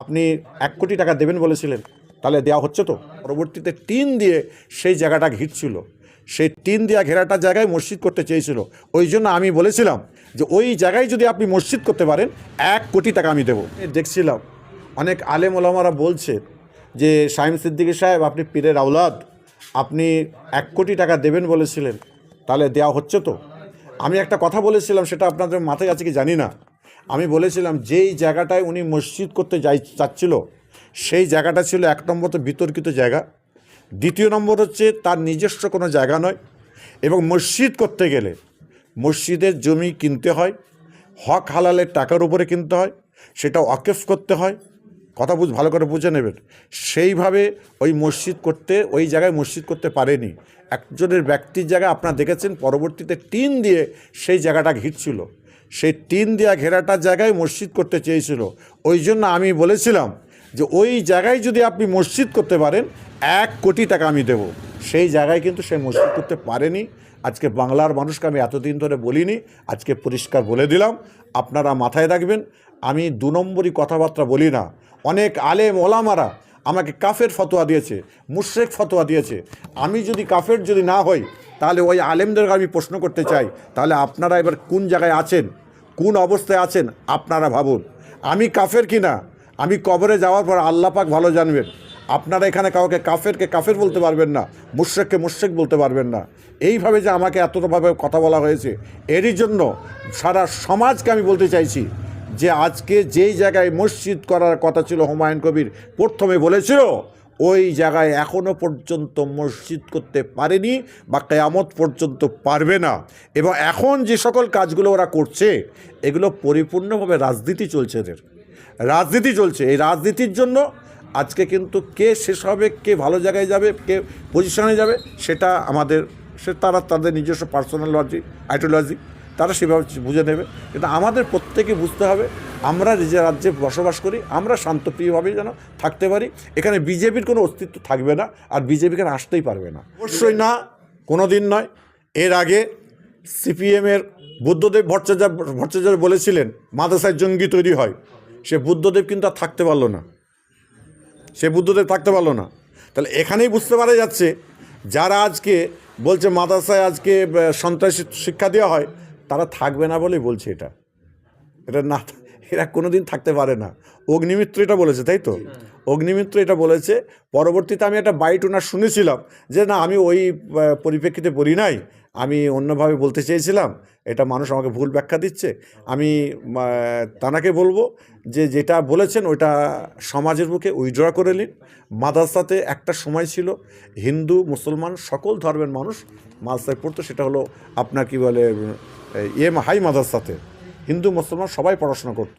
আপনি ১ কোটি টাকা দেবেন বলেছিলেন, তাহলে দেওয়া হচ্ছে তো? পরবর্তীতে টিন দিয়ে সেই জায়গাটা ঘিরছিল, সেই টিন দেওয়া ঘেরাটা জায়গায় মসজিদ করতে চেয়েছিল। ওই জন্য আমি বলেছিলাম যে ওই জায়গায় যদি আপনি মসজিদ করতে পারেন ১ কোটি টাকা আমি দেবো। দেখছিলাম অনেক আলেম ওলামারা বলছে যে শামীম সিদ্দিকী সাহেব, আপনি পীরের আওলাদ, আপনি ১ কোটি টাকা দেবেন বলেছিলেন, তাহলে দেওয়া হচ্ছে তো? আমি একটা কথা বলেছিলাম, সেটা আপনাদের মাথায় আছে কি জানি না। আমি বলেছিলাম যেই জায়গাটায় উনি মসজিদ করতে চাচ্ছিল সেই জায়গাটা ছিল ১ নম্বর তো বিতর্কিত জায়গা, দ্বিতীয় নম্বর হচ্ছে তার নিজস্ব কোনো জায়গা নয়, এবং মসজিদ করতে গেলে মসজিদের জমি কিনতে হয়, হক হালালের টাকার উপরে কিনতে হয়, সেটা ওয়াকফ করতে হয়। কথা ভালো করে বুঝে নেবেন। সেইভাবে ওই মসজিদ করতে, ওই জায়গায় মসজিদ করতে পারেনি। একজনের ব্যক্তির জায়গায় আপনারা দেখেছেন, পরবর্তীতে টিন দিয়ে সেই জায়গাটা ঘিরছিল, সেই টিন দেওয়া ঘেরাটার জায়গায় মসজিদ করতে চেয়েছিল। ওই জন্য আমি বলেছিলাম যে ওই জায়গায় যদি আপনি মসজিদ করতে পারেন ১ কোটি টাকা আমি দেব। সেই জায়গায় কিন্তু সে মসজিদ করতে পারেনি। আজকে বাংলার মানুষকে আমি এতদিন ধরে বলিনি, আজকে পরিষ্কার বলে দিলাম। আপনারা মাথায় রাখবেন, আমি ২ নম্বরই কথাবার্তা বলি না। অনেক আলেম ওলামারা আমাকে কাফের ফতোয়া দিয়েছে, মুশরিক ফতোয়া দিয়েছে। আমি যদি কাফের যদি না হই, তাহলে ওই আলেমদেরকে আমি প্রশ্ন করতে চাই, তাহলে আপনারা এবার কোন জায়গায় আছেন, কোন অবস্থায় আছেন আপনারা ভাবুন। আমি কাফের কি না, আমি কবরে যাওয়ার পর আল্লাহ পাক ভালো জানবেন। আপনারা এখানে কাউকে কাফেরকে কাফের বলতে পারবেন না, মুশরিককে মুশরিক বলতে পারবেন না। এইভাবে যে আমাকে এতভাবে কথা বলা হয়েছে, এরই জন্য সারা সমাজকে আমি বলতে চাইছি যে আজকে যেই জায়গায় মসজিদ করার কথা ছিল, হুমায়ুন কবির প্রথমে বলেছিল, ওই জায়গায় এখনও পর্যন্ত মসজিদ করতে পারেনি বা কিয়ামত পর্যন্ত পারবে না। এবং এখন যে সকল কাজগুলো ওরা করছে, এগুলো পরিপূর্ণভাবে রাজনীতি চলছে, এদের রাজনীতি চলছে। এই রাজনীতির জন্য আজকে কিন্তু কে শেষ হবে, কে ভালো জায়গায় যাবে, কে পজিশনে যাবে, সেটা তারা তাদের নিজস্ব পার্সোনাল আইডিওলজি তারা সেভাবে বুঝে নেবে। কিন্তু আমাদের প্রত্যেকে বুঝতে হবে, আমরা যে রাজ্যে বসবাস করি, আমরা শান্তপ্রিয়ভাবে যেন থাকতে পারি। এখানে বিজেপির কোনো অস্তিত্ব থাকবে না, আর বিজেপি এখানে আসতেই পারবে না, অবশ্যই না, কোনো দিন নয়। এর আগে সিপিএমের বুদ্ধদেব ভট্টাচার্য বলেছিলেন মাদ্রাসায় জঙ্গি তৈরি হয়। সে বুদ্ধদেব কিন্তু আর থাকতে পারলো না, তাহলে এখানেই বুঝতে পারা যাচ্ছে, যারা আজকে বলছে মাদ্রাসায় আজকে সন্ত্রাসী শিক্ষা দেওয়া হয়, তারা থাকবে না বলেই বলছে। এটা না, এরা কোনো দিন থাকতে পারে না। অগ্নিমিত্র এটা বলেছে, তাই তো? অগ্নিমিত্র এটা বলেছে। পরবর্তীতে আমি একটা বাইট ওনার শুনেছিলাম যে না, আমি ওই পরিপ্রেক্ষিতে বলি নাই, আমি অন্যভাবে বলতে চেয়েছিলাম, এটা মানুষ আমাকে ভুল ব্যাখ্যা দিচ্ছে। আমি তানাকে বলবো যে যেটা বলেছেন ওইটা সমাজের বুকে উইথড্র করে নিন। মাদ্রাসাতে একটা সময় ছিল হিন্দু মুসলমান সকল ধর্মের মানুষ মাদ্রাসায় পড়তো, সেটা হলো আপনার কি বলে হাই মাদ্রাসাতে হিন্দু মুসলমান সবাই পড়াশোনা করতো।